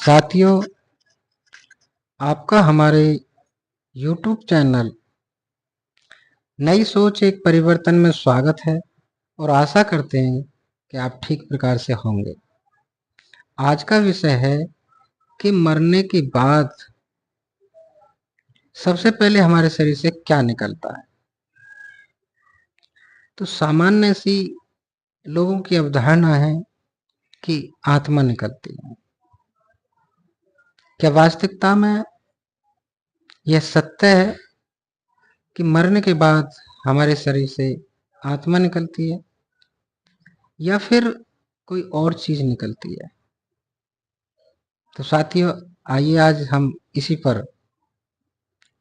साथियों, आपका हमारे YouTube चैनल नई सोच एक परिवर्तन में स्वागत है और आशा करते हैं कि आप ठीक प्रकार से होंगे। आज का विषय है कि मरने के बाद सबसे पहले हमारे शरीर से क्या निकलता है। तो सामान्य सी लोगों की अवधारणा है कि आत्मा निकलती है। क्या वास्तविकता में यह सत्य है कि मरने के बाद हमारे शरीर से आत्मा निकलती है या फिर कोई और चीज निकलती है? तो साथियों, आइए आज हम इसी पर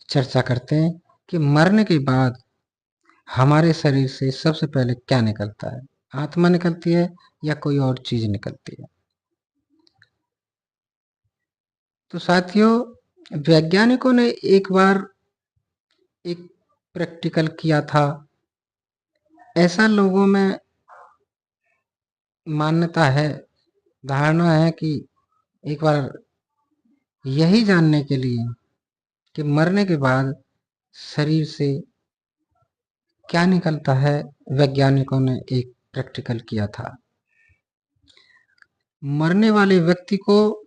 चर्चा करते हैं कि मरने के बाद हमारे शरीर से सबसे पहले क्या निकलता है। आत्मा निकलती है या कोई और चीज निकलती है? तो साथियों, वैज्ञानिकों ने एक बार एक प्रैक्टिकल किया था। ऐसा लोगों में मान्यता है, धारणा है कि एक बार यही जानने के लिए कि मरने के बाद शरीर से क्या निकलता है, वैज्ञानिकों ने एक प्रैक्टिकल किया था। मरने वाले व्यक्ति को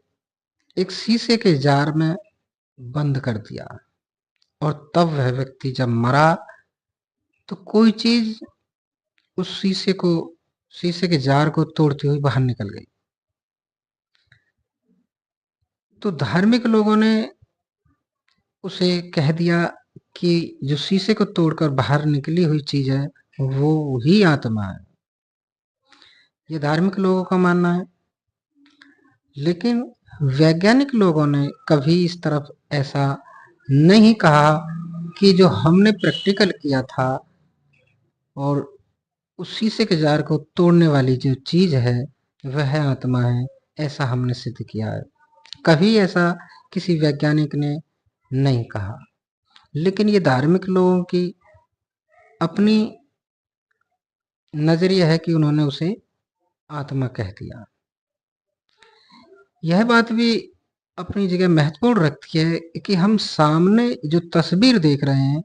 एक शीशे के जार में बंद कर दिया और तब वह व्यक्ति जब मरा तो कोई चीज उस शीशे के जार को तोड़ती हुई बाहर निकल गई। तो धार्मिक लोगों ने उसे कह दिया कि जो शीशे को तोड़कर बाहर निकली हुई चीज है वो ही आत्मा है। ये धार्मिक लोगों का मानना है। लेकिन वैज्ञानिक लोगों ने कभी इस तरफ ऐसा नहीं कहा कि जो हमने प्रैक्टिकल किया था और उस शीशे के जार को तोड़ने वाली जो चीज है वह आत्मा है, ऐसा हमने सिद्ध किया है। कभी ऐसा किसी वैज्ञानिक ने नहीं कहा। लेकिन ये धार्मिक लोगों की अपनी नजरिया है कि उन्होंने उसे आत्मा कह दिया। यह बात भी अपनी जगह महत्वपूर्ण रखती है कि हम सामने जो तस्वीर देख रहे हैं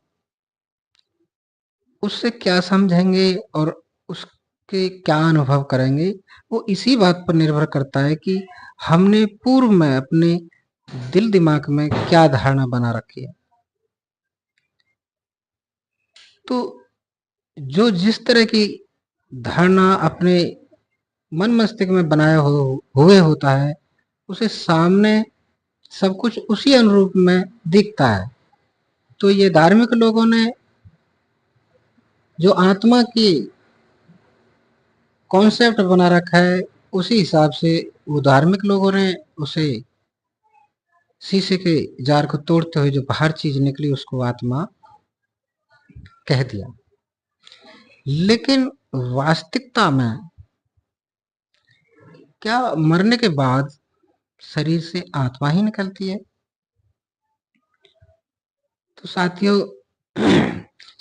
उससे क्या समझेंगे और उसके क्या अनुभव करेंगे, वो इसी बात पर निर्भर करता है कि हमने पूर्व में अपने दिल दिमाग में क्या धारणा बना रखी है। तो जो जिस तरह की धारणा अपने मन मस्तिष्क में बनाए हुए होता है उसे सामने सब कुछ उसी अनुरूप में दिखता है। तो ये धार्मिक लोगों ने जो आत्मा की कॉन्सेप्ट बना रखा है उसी हिसाब से वो धार्मिक लोगों ने उसे शीशे के जार को तोड़ते हुए जो बाहर चीज निकली उसको आत्मा कह दिया। लेकिन वास्तविकता में क्या मरने के बाद शरीर से आत्मा ही निकलती है? तो साथियों,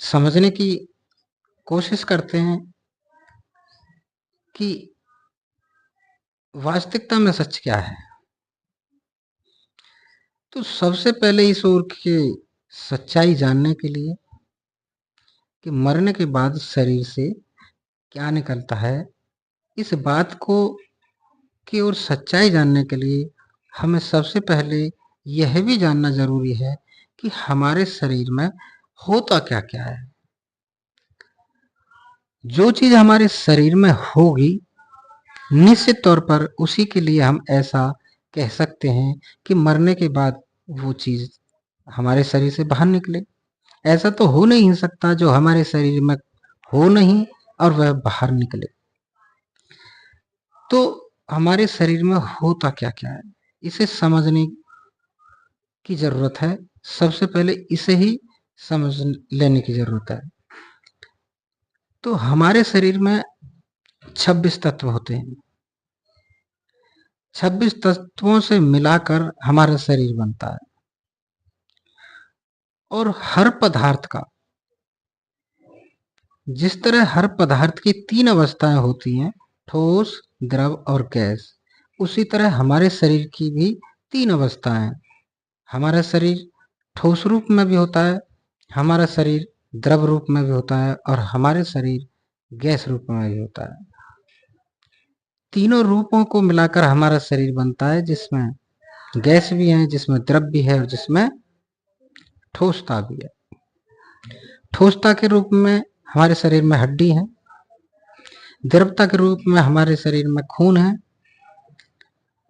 समझने की कोशिश करते हैं कि वास्तविकता में सच क्या है। तो सबसे पहले इस ओर की सच्चाई जानने के लिए कि मरने के बाद शरीर से क्या निकलता है, इस बात को की ओर सच्चाई जानने के लिए हमें सबसे पहले यह भी जानना जरूरी है कि हमारे शरीर में होता क्या क्या है। जो चीज हमारे शरीर में होगी निश्चित तौर पर उसी के लिए हम ऐसा कह सकते हैं कि मरने के बाद वो चीज हमारे शरीर से बाहर निकले। ऐसा तो हो नहीं सकता जो हमारे शरीर में हो नहीं और वह बाहर निकले। तो हमारे शरीर में होता क्या क्या है इसे समझने की जरूरत है। सबसे पहले इसे ही समझ लेने की जरूरत है। तो हमारे शरीर में 26 तत्व होते हैं। 26 तत्वों से मिलाकर हमारा शरीर बनता है और हर पदार्थ का, जिस तरह हर पदार्थ की 3 अवस्थाएं होती हैं, ठोस, द्रव और गैस, उसी तरह हमारे शरीर की भी तीन अवस्थाएं। हमारा शरीर ठोस रूप में भी होता है, हमारा शरीर द्रव रूप में भी होता है, और हमारे शरीर गैस रूप में भी होता है। तीनों रूपों को मिलाकर हमारा शरीर बनता है, जिसमें गैस भी है, जिसमें द्रव भी है, और जिसमें ठोसता भी है। ठोसता के रूप में हमारे शरीर में हड्डी है, द्रवता के रूप में हमारे शरीर में खून है,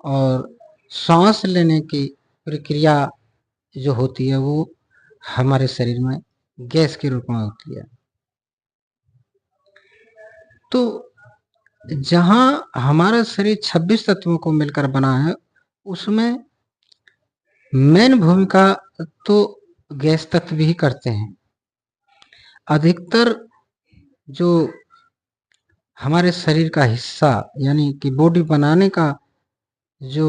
और सांस लेने की प्रक्रिया जो होती है वो हमारे शरीर में गैस के रूप में होती है। तो जहां हमारा शरीर 26 तत्वों को मिलकर बना है, उसमें मेन भूमिका तो गैस तत्व ही करते हैं। अधिकतर जो हमारे शरीर का हिस्सा यानी कि बॉडी बनाने का जो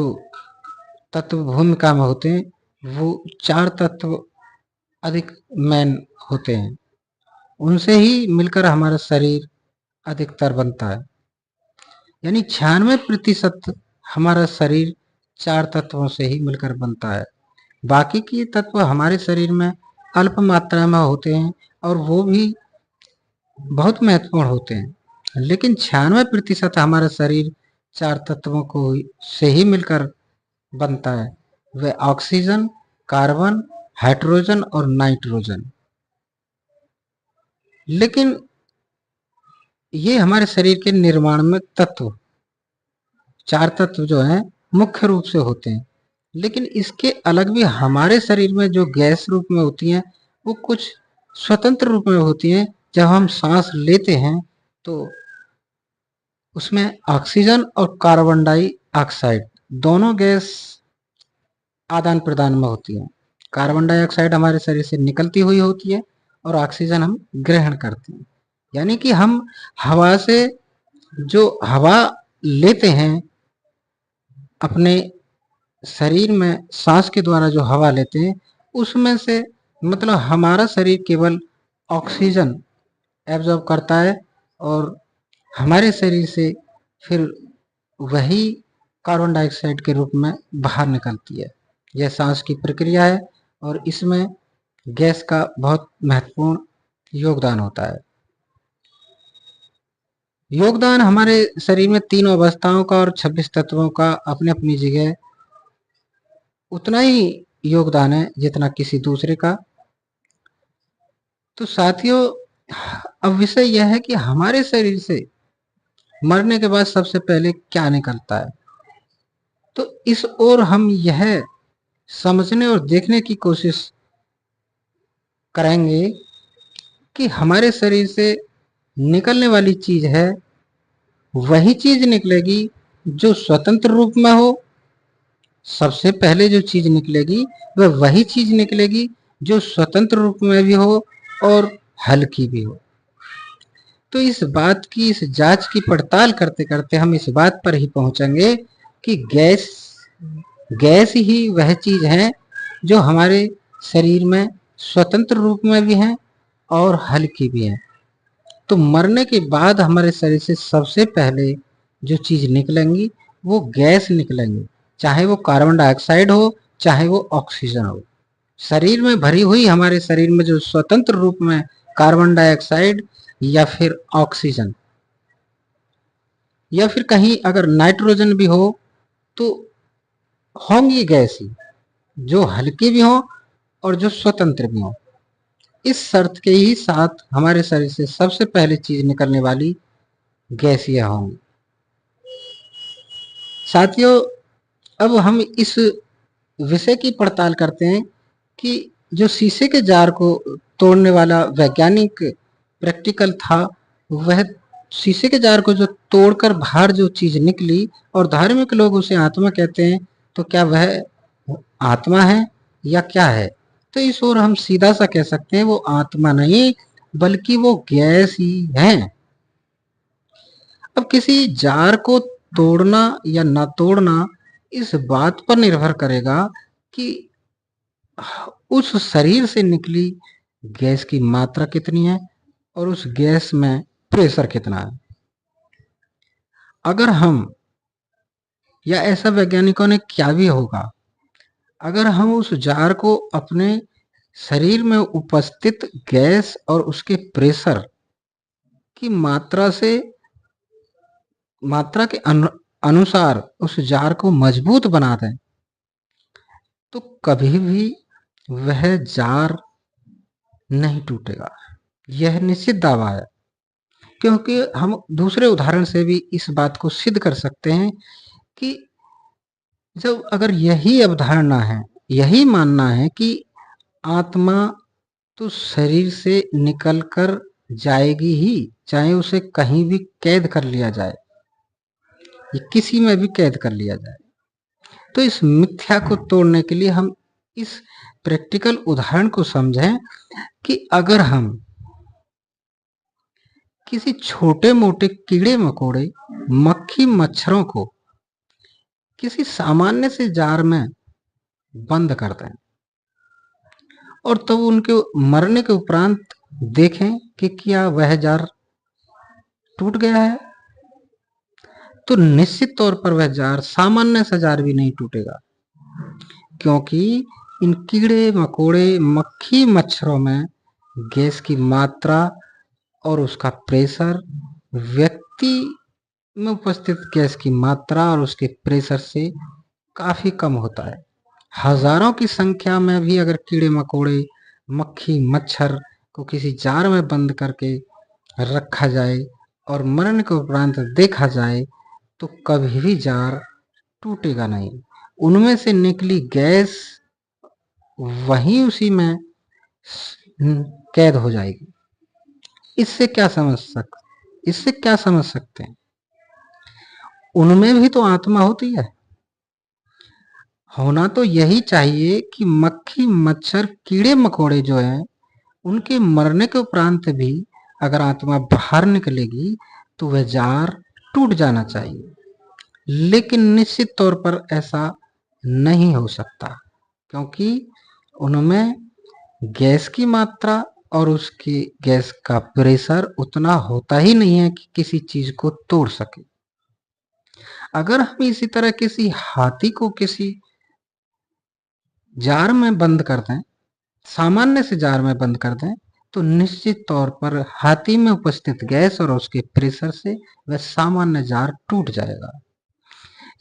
तत्व भूमिका में होते हैं, वो 4 तत्व अधिक मेन होते हैं। उनसे ही मिलकर हमारा शरीर अधिकतर बनता है। यानी 96% हमारा शरीर 4 तत्वों से ही मिलकर बनता है। बाकी के तत्व हमारे शरीर में अल्प मात्रा में होते हैं, और वो भी बहुत महत्वपूर्ण होते हैं, लेकिन 96% हमारा शरीर 4 तत्वों को से ही मिलकर बनता है। वे ऑक्सीजन, कार्बन, हाइड्रोजन और नाइट्रोजन। लेकिन ये हमारे शरीर के निर्माण में तत्व 4 तत्व जो हैं मुख्य रूप से होते हैं। लेकिन इसके अलग भी हमारे शरीर में जो गैस रूप में होती हैं, वो कुछ स्वतंत्र रूप में होती हैं। जब हम सांस लेते हैं तो उसमें ऑक्सीजन और कार्बन डाइऑक्साइड दोनों गैस आदान प्रदान में होती है। कार्बन डाइऑक्साइड हमारे शरीर से निकलती हुई होती है, और ऑक्सीजन हम ग्रहण करते हैं। यानी कि हम हवा से जो हवा लेते हैं, अपने शरीर में सांस के द्वारा जो हवा लेते हैं, उसमें से मतलब हमारा शरीर केवल ऑक्सीजन एब्जॉर्ब करता है, और हमारे शरीर से फिर वही कार्बन डाइऑक्साइड के रूप में बाहर निकलती है। यह सांस की प्रक्रिया है, और इसमें गैस का बहुत महत्वपूर्ण योगदान होता है। योगदान हमारे शरीर में तीनों अवस्थाओं का और 26 तत्वों का अपनी अपनी जगह उतना ही योगदान है जितना किसी दूसरे का। तो साथियों, अब विषय यह है कि हमारे शरीर से मरने के बाद सबसे पहले क्या निकलता है। तो इस ओर हम यह समझने और देखने की कोशिश करेंगे कि हमारे शरीर से निकलने वाली चीज है, वही चीज निकलेगी जो स्वतंत्र रूप में हो। सबसे पहले जो चीज निकलेगी वह वही चीज निकलेगी जो स्वतंत्र रूप में भी हो और हल्की भी हो। तो इस बात की, इस जांच की पड़ताल करते करते हम इस बात पर ही पहुंचेंगे कि गैस ही वह चीज है जो हमारे शरीर में स्वतंत्र रूप में भी है और हल्की भी है। तो मरने के बाद हमारे शरीर से सबसे पहले जो चीज निकलेंगी वो गैस निकलेंगी, चाहे वो कार्बन डाइऑक्साइड हो, चाहे वो ऑक्सीजन हो। शरीर में भरी हुई हमारे शरीर में जो स्वतंत्र रूप में कार्बन डाइऑक्साइड या फिर ऑक्सीजन या फिर कहीं अगर नाइट्रोजन भी हो, तो होंगी गैस ही, जो हल्की भी हो और जो स्वतंत्र भी हो। इस शर्त के ही साथ हमारे शरीर से सबसे पहले चीज निकलने वाली गैसियां होंगी। साथियों, अब हम इस विषय की पड़ताल करते हैं कि जो शीशे के जार को तोड़ने वाला वैज्ञानिक प्रैक्टिकल था, वह शीशे के जार को जो तोड़कर बाहर जो चीज निकली और धार्मिक लोग उसे आत्मा कहते हैं, तो क्या वह आत्मा है या क्या है? तो इस ओर हम सीधा सा कह सकते हैं वो आत्मा नहीं बल्कि वो गैस ही है। अब किसी जार को तोड़ना या ना तोड़ना इस बात पर निर्भर करेगा कि उस शरीर से निकली गैस की मात्रा कितनी है और उस गैस में प्रेशर कितना है। अगर हम, या ऐसा वैज्ञानिकों ने क्या भी होगा, अगर हम उस जार को अपने शरीर में उपस्थित गैस और उसके प्रेशर की मात्रा के अनुसार उस जार को मजबूत बना दें, तो कभी भी वह जार नहीं टूटेगा। यह निश्चित दावा है, क्योंकि हम दूसरे उदाहरण से भी इस बात को सिद्ध कर सकते हैं कि जब अगर यही अवधारणा है, यही मानना है कि आत्मा तो शरीर से निकल कर जाएगी ही, चाहे उसे कहीं भी कैद कर लिया जाए, किसी में भी कैद कर लिया जाए, तो इस मिथ्या को तोड़ने के लिए हम इस प्रैक्टिकल उदाहरण को समझें कि अगर हम किसी छोटे मोटे कीड़े मकोड़े, मक्खी मच्छरों को किसी सामान्य से जार में बंद कर दें और तब उनके मरने के उपरांत देखें कि क्या वह जार टूट गया है, तो निश्चित तौर पर वह जार सामान्य सा जार भी नहीं टूटेगा, क्योंकि इन कीड़े मकोड़े मक्खी मच्छरों में गैस की मात्रा और उसका प्रेशर व्यक्ति में उपस्थित गैस की मात्रा और उसके प्रेशर से काफी कम होता है। हजारों की संख्या में भी अगर कीड़े मकोड़े मक्खी मच्छर को किसी जार में बंद करके रखा जाए और मरने के उपरांत देखा जाए, तो कभी भी जार टूटेगा नहीं। उनमें से निकली गैस वहीं उसी में कैद हो जाएगी। इससे क्या समझ सकते हैं? उनमें भी तो आत्मा होती है। होना तो यही चाहिए कि मक्खी मच्छर कीड़े मकोड़े जो हैं, उनके मरने के उपरांत भी अगर आत्मा बाहर निकलेगी तो वह जार टूट जाना चाहिए, लेकिन निश्चित तौर पर ऐसा नहीं हो सकता, क्योंकि उनमें गैस की मात्रा और उसकी गैस का प्रेशर उतना होता ही नहीं है कि किसी चीज को तोड़ सके। अगर हम इसी तरह किसी हाथी को किसी जार में बंद कर दें, सामान्य से जार में बंद कर दें, तो निश्चित तौर पर हाथी में उपस्थित गैस और उसके प्रेशर से वह सामान्य जार टूट जाएगा।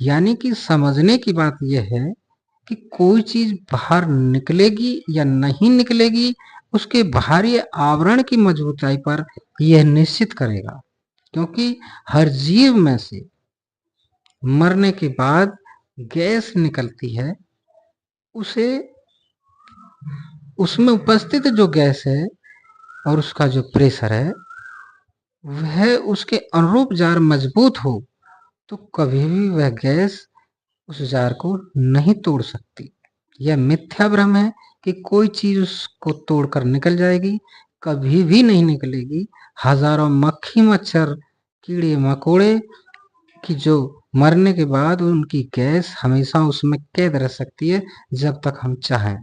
यानी कि समझने की बात यह है कि कोई चीज बाहर निकलेगी या नहीं निकलेगी, उसके बाहरी आवरण की मजबूताई पर यह निश्चित करेगा, क्योंकि हर जीव में से मरने के बाद गैस निकलती है, उसे उसमें उपस्थित जो गैस है और उसका जो प्रेशर है वह उसके अनुरूप जार मजबूत हो तो कभी भी वह गैस उस जार को नहीं तोड़ सकती। यह मिथ्या भ्रम है कि कोई चीज उसको तोड़कर निकल जाएगी, कभी भी नहीं निकलेगी। हजारों मक्खी मच्छर कीड़े मकोड़े की जो मरने के बाद उनकी गैस हमेशा उसमें कैद रह सकती है जब तक हम चाहें।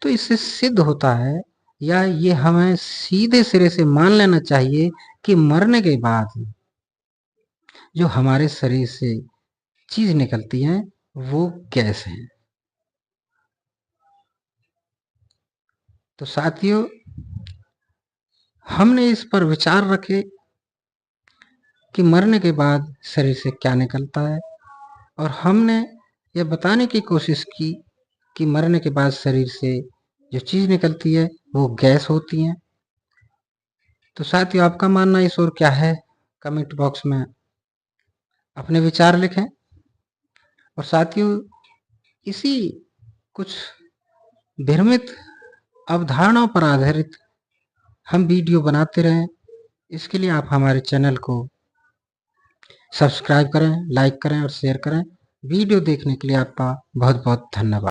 तो इससे सिद्ध होता है, या ये हमें सीधे सिरे से मान लेना चाहिए कि मरने के बाद जो हमारे शरीर से चीज निकलती है वो गैस है। तो साथियों, हमने इस पर विचार रखे कि मरने के बाद शरीर से क्या निकलता है, और हमने यह बताने की कोशिश की कि मरने के बाद शरीर से जो चीज निकलती है वो गैस होती है। तो साथियों, आपका मानना इस और क्या है? कमेंट बॉक्स में अपने विचार लिखें। और साथियों, इसी कुछ भ्रमित अवधारणाओं पर आधारित हम वीडियो बनाते रहें, इसके लिए आप हमारे चैनल को सब्सक्राइब करें, लाइक करें और शेयर करें। वीडियो देखने के लिए आपका बहुत बहुत धन्यवाद।